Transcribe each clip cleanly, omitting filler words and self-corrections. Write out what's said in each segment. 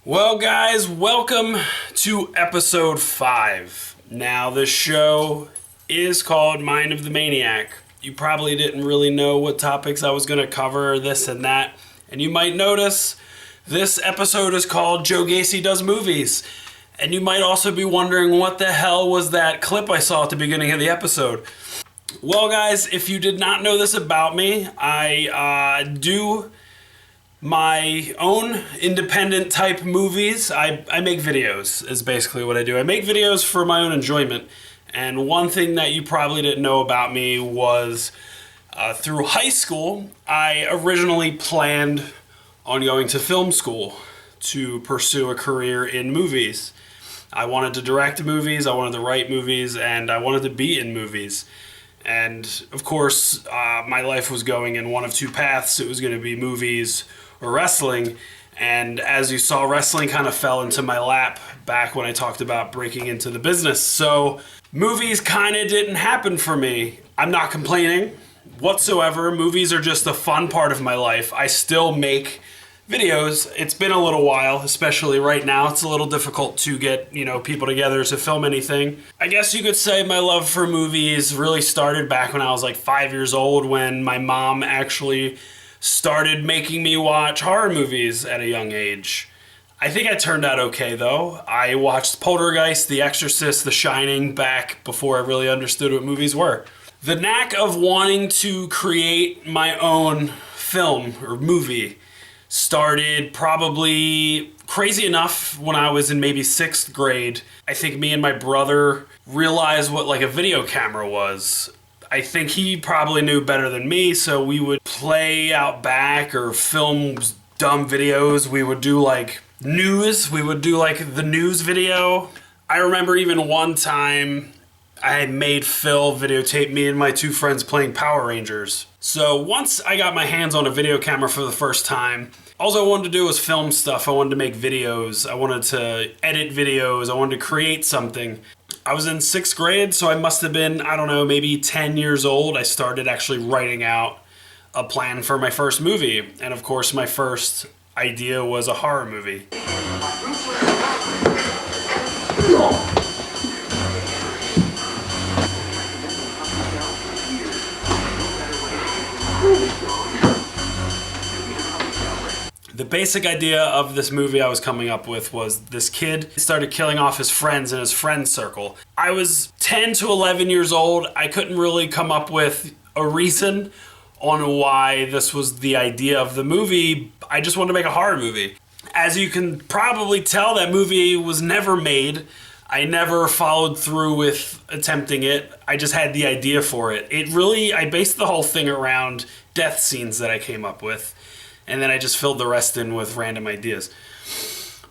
Well, guys, welcome to episode 5. Now, this show is called Mind of the Maniac. You probably didn't really know what topics I was going to cover, this and that. And you might notice this episode is called Joe Gacy Does Movies. And you might also be wondering what the hell was that clip I saw at the beginning of the episode. Well, guys, if you did not know this about me, I do my own independent type movies. I make videos is basically what I do. I make videos for my own enjoyment. And one thing that you probably didn't know about me was through high school, I originally planned on going to film school to pursue a career in movies. I wanted to direct movies, I wanted to write movies, and I wanted to be in movies. And of course, my life was going in one of two paths. It was going to be movies or wrestling. And as you saw, wrestling kind of fell into my lap back when I talked about breaking into the business. So movies kind of didn't happen for me. I'm not complaining whatsoever. Movies are just a fun part of my life. I still make videos. It's been a little while, especially right now. It's a little difficult to get, people together to film anything. I guess you could say my love for movies really started back when I was like 5 years old, when my mom actually started making me watch horror movies at a young age. I think I turned out okay, though. I watched Poltergeist, The Exorcist, The Shining back before I really understood what movies were. The knack of wanting to create my own film or movie started probably crazy enough when I was in maybe 6th grade. I think me and my brother realized what like a video camera was. I think he probably knew better than me, so we would play out back or film dumb videos. We would do like news. We would do like the news video. I remember even one time I had made Phil videotape me and my 2 friends playing Power Rangers. So once I got my hands on a video camera for the first time, all I wanted to do was film stuff. I wanted to make videos. I wanted to edit videos. I wanted to create something. I was in 6th grade, so I must have been, maybe 10 years old. I started actually writing out a plan for my first movie. And of course, my first idea was a horror movie. The basic idea of this movie I was coming up with was this kid started killing off his friends in his friend circle. I was 10 to 11 years old. I couldn't really come up with a reason on why this was the idea of the movie. I just wanted to make a horror movie. As you can probably tell, that movie was never made. I never followed through with attempting it. I just had the idea for it. I based the whole thing around death scenes that I came up with. And then I just filled the rest in with random ideas.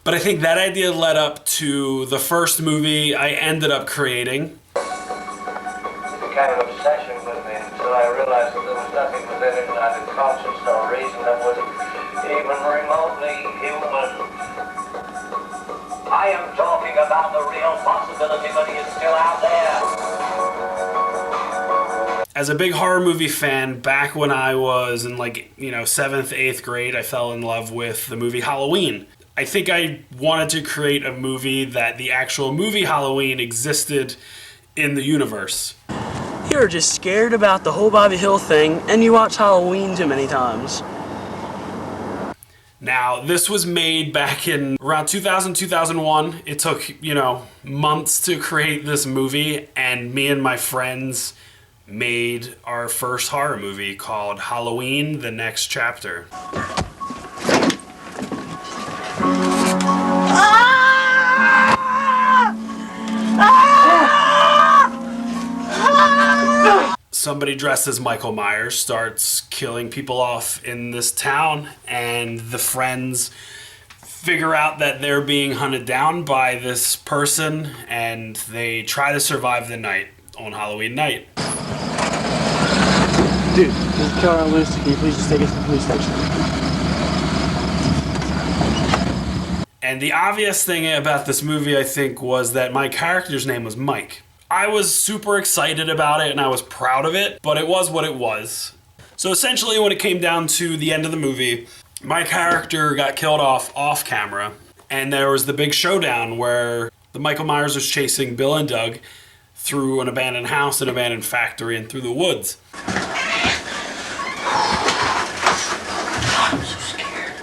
But I think that idea led up to the first movie I ended up creating. It became an obsession with me until I realized that there was nothing within it, neither conscience nor reason, that was even remotely human. I am talking about the real possibility, but he is still out there. As a big horror movie fan, back when I was in 7th, 8th grade, I fell in love with the movie Halloween. I think I wanted to create a movie that the actual movie Halloween existed in the universe. You're just scared about the whole Bobby Hill thing, and you watch Halloween too many times. Now, this was made back in around 2000, 2001. It took, months to create this movie, and me and my friends made our first horror movie called Halloween: The Next Chapter. Somebody dressed as Michael Myers starts killing people off in this town, and the friends figure out that they're being hunted down by this person, and they try to survive the night on Halloween night. Dude, there's a killer on loose. Can you please just take us to the police station? And the obvious thing about this movie, I think, was that my character's name was Mike. I was super excited about it and I was proud of it, but it was what it was. So essentially, when it came down to the end of the movie, my character got killed off camera, And there was the big showdown where the Michael Myers was chasing Bill and Doug through an abandoned house, an abandoned factory, and through the woods. I'm so scared.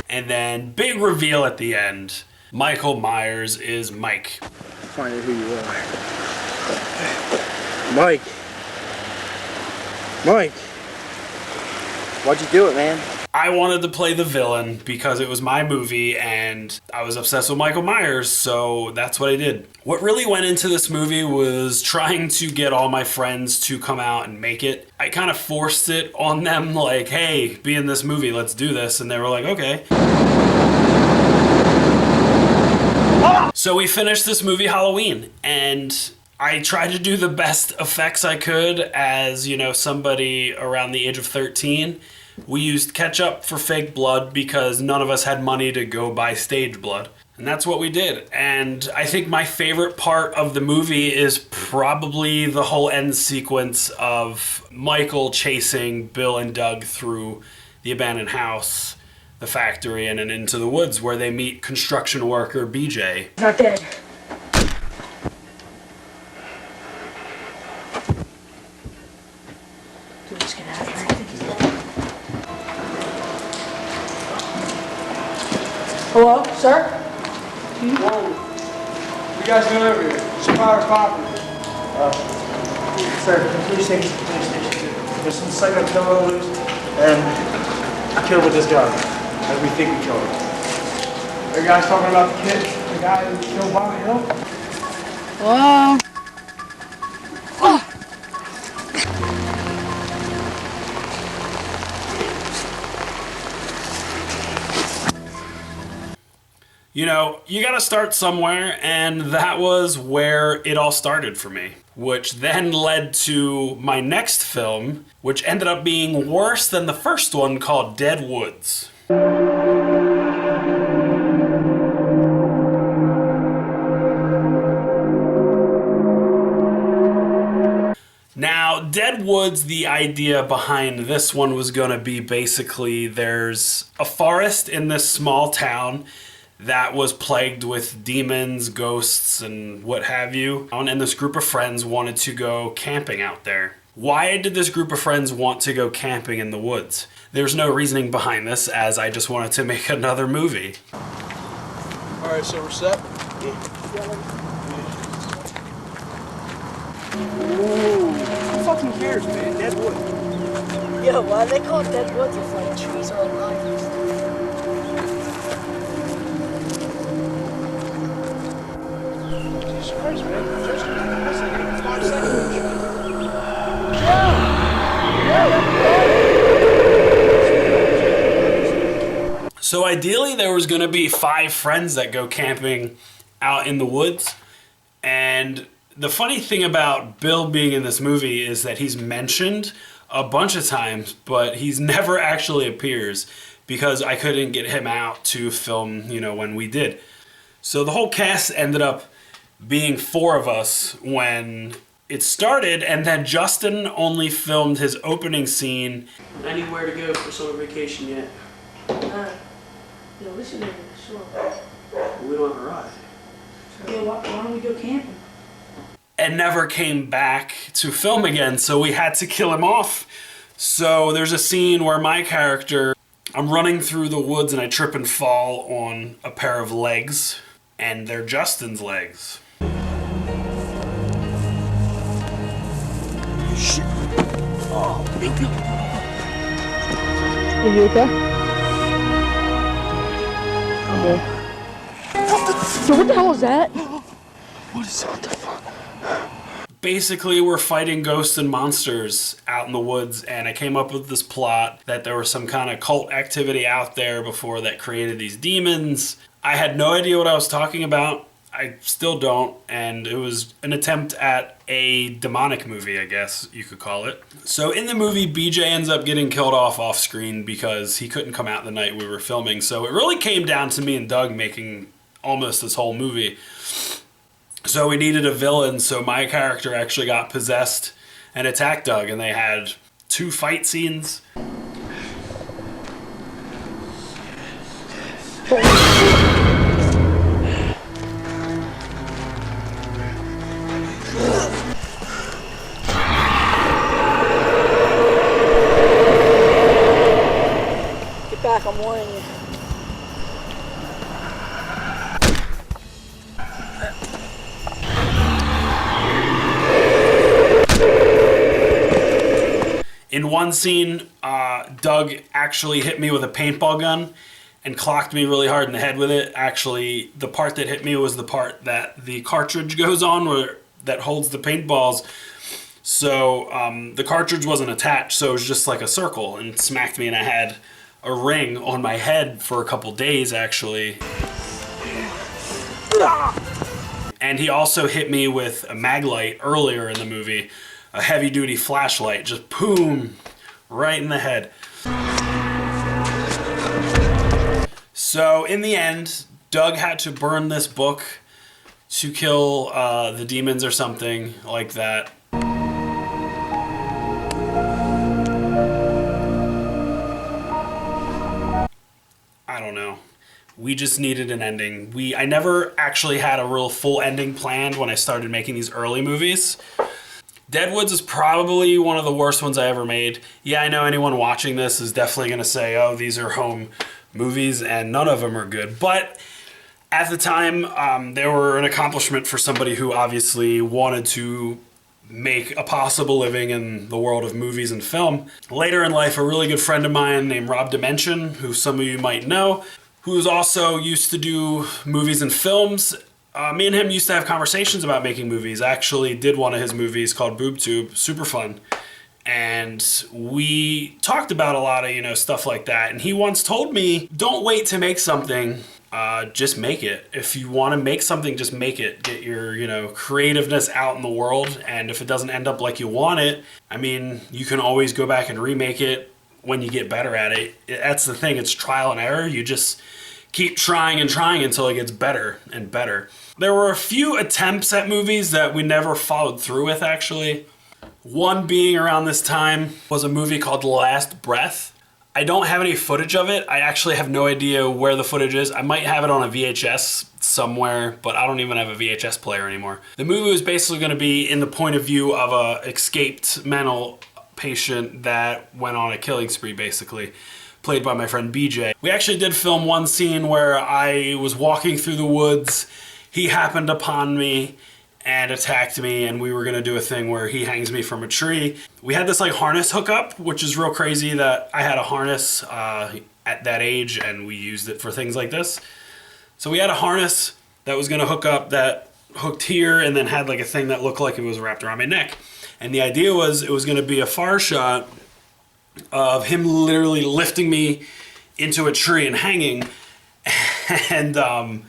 And then, big reveal at the end. Michael Myers is Mike. Find out who you are. Mike. Mike. Why'd you do it, man? I wanted to play the villain because it was my movie and I was obsessed with Michael Myers, so that's what I did. What really went into this movie was trying to get all my friends to come out and make it. I kind of forced it on them, like, hey, be in this movie, let's do this. And they were like, okay. So we finished this movie Halloween, and I tried to do the best effects I could as, you know, somebody around the age of 13. We used ketchup for fake blood because none of us had money to go buy stage blood. And that's what we did. And I think my favorite part of the movie is probably the whole end sequence of Michael chasing Bill and Doug through the abandoned house, the factory, and then into the woods where they meet construction worker BJ. He's not dead. Dude, let's get out of here. I think he's dead. Hello, sir? Whoa. What you guys doing over here? Fire property. Sir, the police station. There's some psycho killer loose, and I killed with this gun. As we think we killed him. Are you guys talking about the kid? The guy who killed Bobby Hill? Hello? You know, you gotta start somewhere, and that was where it all started for me. Which then led to my next film, which ended up being worse than the first one, called Dead Woods. Now, Dead Woods, the idea behind this one was gonna be basically there's a forest in this small town that was plagued with demons, ghosts, and what have you. And this group of friends wanted to go camping out there. Why did this group of friends want to go camping in the woods? There's no reasoning behind this, as I just wanted to make another movie. Alright, so we're set? Who fucking cares, man? Dead wood. Yo, why do they call it dead woods if like trees are alive? Jesus Christ, man. Just that's like 5 seconds. So ideally there was gonna be 5 friends that go camping out in the woods. And the funny thing about Bill being in this movie is that he's mentioned a bunch of times, but he's never actually appears because I couldn't get him out to film, you know, when we did. So the whole cast ended up being 4 of us when it started, and then Justin only filmed his opening scene. Anywhere to go for summer vacation yet? Yo, listen to this. Sure. We don't have a ride. Yo, why don't we go camping? And never came back to film again, so we had to kill him off. So there's a scene where my character, I'm running through the woods and I trip and fall on a pair of legs, and they're Justin's legs. Shit. Oh, Are you okay? So what the hell is that? what is that? What the fuck? Basically, we're fighting ghosts and monsters out in the woods, and I came up with this plot that there was some kind of cult activity out there before that created these demons. I had no idea what I was talking about. I still don't, and it was an attempt at a demonic movie, I guess you could call it. So in the movie, BJ ends up getting killed off screen because he couldn't come out the night we were filming. So it really came down to me and Doug making almost this whole movie. So we needed a villain, so my character actually got possessed and attack Doug, and they had 2 fight scenes. Get back, I'm warning you. In one scene, Doug actually hit me with a paintball gun and clocked me really hard in the head with it. Actually, the part that hit me was the part that the cartridge goes on that holds the paintballs. So the cartridge wasn't attached, so it was just like a circle, and smacked me, and I had a ring on my head for a couple days, actually. And he also hit me with a maglite earlier in the movie, a heavy-duty flashlight, just boom, right in the head. So in the end, Doug had to burn this book to kill the demons or something like that. I don't know. We just needed an ending. I never actually had a real full ending planned when I started making these early movies. Deadwoods is probably one of the worst ones I ever made. Yeah, I know anyone watching this is definitely going to say, oh, these are home movies, and none of them are good. But at the time, they were an accomplishment for somebody who obviously wanted to make a possible living in the world of movies and film. Later in life, a really good friend of mine named Rob Dimension, who some of you might know, who's also used to do movies and films. Me and him used to have conversations about making movies. I actually did one of his movies called Boob Tube, super fun. And we talked about a lot of, stuff like that. And he once told me, don't wait to make something, just make it. If you want to make something, just make it. Get your, creativeness out in the world. And if it doesn't end up like you want it, you can always go back and remake it when you get better at it. That's the thing, it's trial and error. You just keep trying and trying until it gets better and better. There were a few attempts at movies that we never followed through with, actually. One being around this time was a movie called The Last Breath. I don't have any footage of it. I actually have no idea where the footage is. I might have it on a VHS somewhere, but I don't even have a VHS player anymore. The movie was basically going to be in the point of view of a escaped mental patient that went on a killing spree, basically, played by my friend BJ. We actually did film one scene where I was walking through the woods. He happened upon me and attacked me, and we were gonna do a thing where he hangs me from a tree. We had this harness hookup, which is real crazy that I had a harness at that age, and we used it for things like this. So we had a harness that was gonna hook up, that hooked here, and then had a thing that looked like it was wrapped around my neck. And the idea was it was gonna be a far shot of him literally lifting me into a tree and hanging. And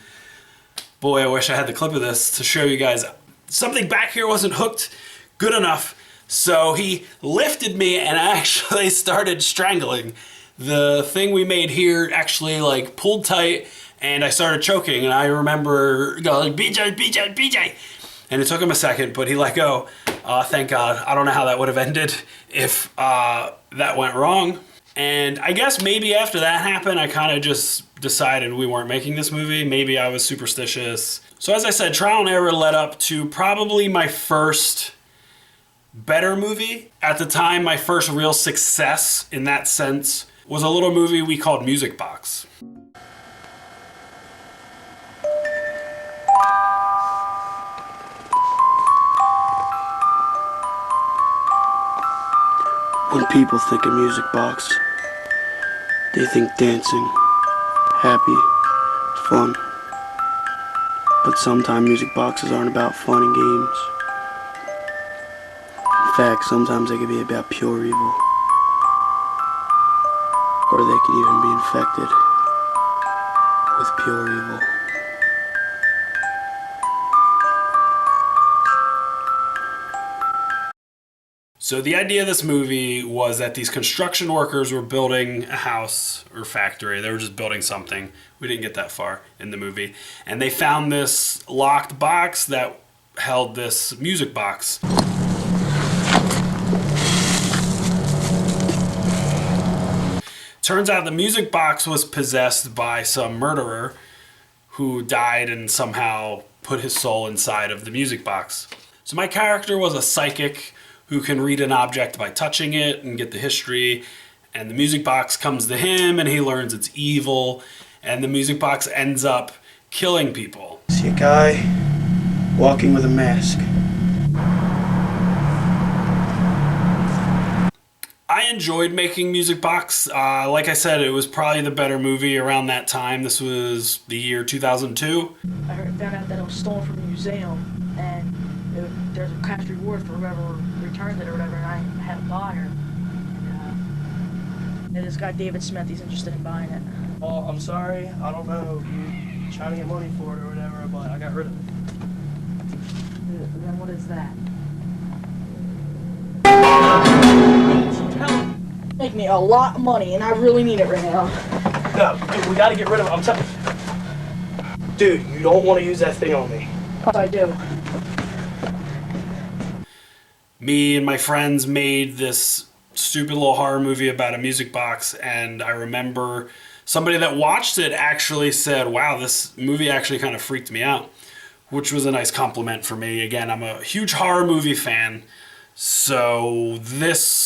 boy, I wish I had the clip of this to show you guys. Something back here wasn't hooked good enough, so he lifted me and actually started strangling. The thing we made here actually pulled tight, and I started choking, and I remember going, BJ, BJ, BJ. And it took him a second, but he let go. Thank God. I don't know how that would have ended if that went wrong. And I guess maybe after that happened, I kind of just decided we weren't making this movie. Maybe I was superstitious. So as I said, trial and error led up to probably my first better movie. At the time, my first real success in that sense was a little movie we called Music Box. When people think of Music Box, they think dancing, happy, fun. But sometimes music boxes aren't about fun and games. In fact, sometimes they can be about pure evil. Or they can even be infected with pure evil. So the idea of this movie was that these construction workers were building a house or factory. They were just building something. We didn't get that far in the movie. And they found this locked box that held this music box. Turns out the music box was possessed by some murderer who died and somehow put his soul inside of the music box. So my character was a psychic who can read an object by touching it and get the history, and the music box comes to him and he learns it's evil, and the music box ends up killing people. See a guy walking with a mask. I enjoyed making Music Box. Like I said, it was probably the better movie around that time. This was the year 2002. I found out that it was stolen from a museum, and there's a cash reward for whoever returned it or whatever, and I had a buyer. And this guy, David Smith, he's interested in buying it. Well, I'm sorry. I don't know if you're trying to get money for it or whatever, but I got rid of it. Then what is that? Make me a lot of money, and I really need it right now. No, dude, we gotta get rid of it. I'm telling you. Dude, you don't want to use that thing on me. What I do? Me and my friends made this stupid little horror movie about a music box, and I remember somebody that watched it actually said, wow, this movie actually kind of freaked me out, which was a nice compliment for me. Again, I'm a huge horror movie fan, so this,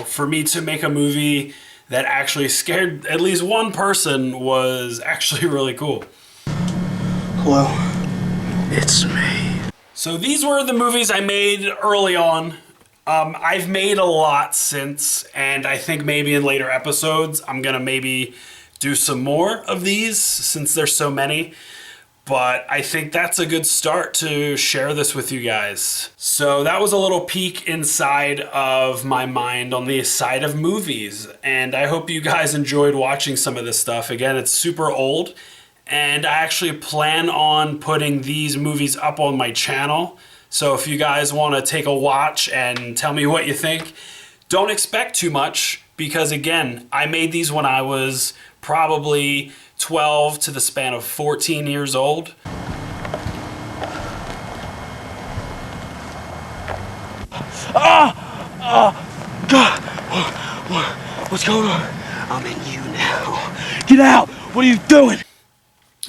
for me to make a movie that actually scared at least one person was actually really cool. Hello, it's me. So these were the movies I made early on. I've made a lot since, and I think maybe in later episodes I'm gonna maybe do some more of these since there's so many. But I think that's a good start to share this with you guys. So that was a little peek inside of my mind on the side of movies. And I hope you guys enjoyed watching some of this stuff. Again, it's super old. And I actually plan on putting these movies up on my channel. So if you guys want to take a watch and tell me what you think, don't expect too much. Because again, I made these when I was probably 12 to the span of 14 years old. God, what's going on? I'm in you now. Get out! What are you doing?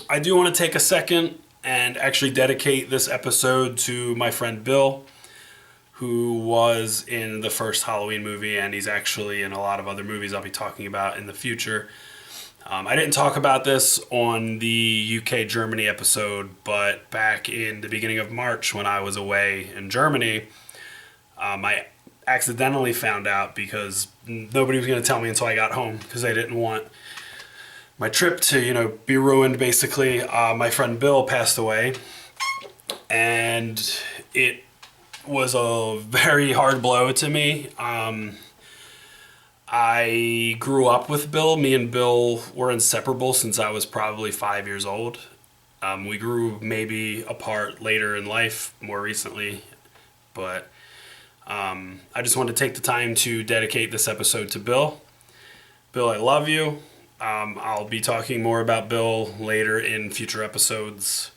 I do want to take a second and actually dedicate this episode to my friend Bill, who was in the first Halloween movie, and he's actually in a lot of other movies I'll be talking about in the future. I didn't talk about this on the UK-Germany episode, but back in the beginning of March when I was away in Germany, I accidentally found out because nobody was going to tell me until I got home because they didn't want my trip to, be ruined, basically. My friend Bill passed away, and it was a very hard blow to me. I grew up with Bill. Me and Bill were inseparable since I was probably 5 years old. We grew maybe apart later in life, more recently, but I just wanted to take the time to dedicate this episode to Bill. Bill, I love you. I'll be talking more about Bill later in future episodes,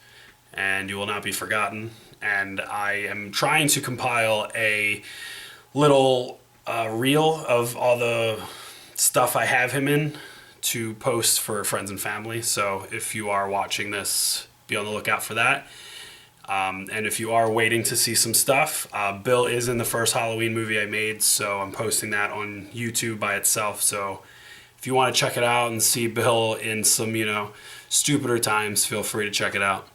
and you will not be forgotten. And I am trying to compile a little reel of all the stuff I have him in to post for friends and family. So if you are watching this, be on the lookout for that. And if you are waiting to see some stuff, Bill is in the first Halloween movie I made, so I'm posting that on YouTube by itself. So if you want to check it out and see Bill in some, stupider times, feel free to check it out.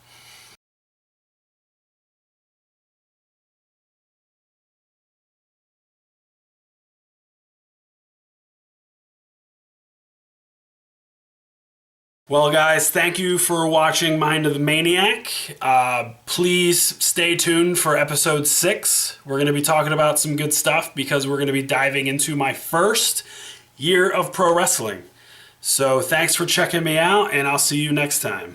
Well, guys, thank you for watching Mind of the Maniac. Please stay tuned for episode 6. We're going to be talking about some good stuff because we're going to be diving into my first year of pro wrestling. So thanks for checking me out, and I'll see you next time.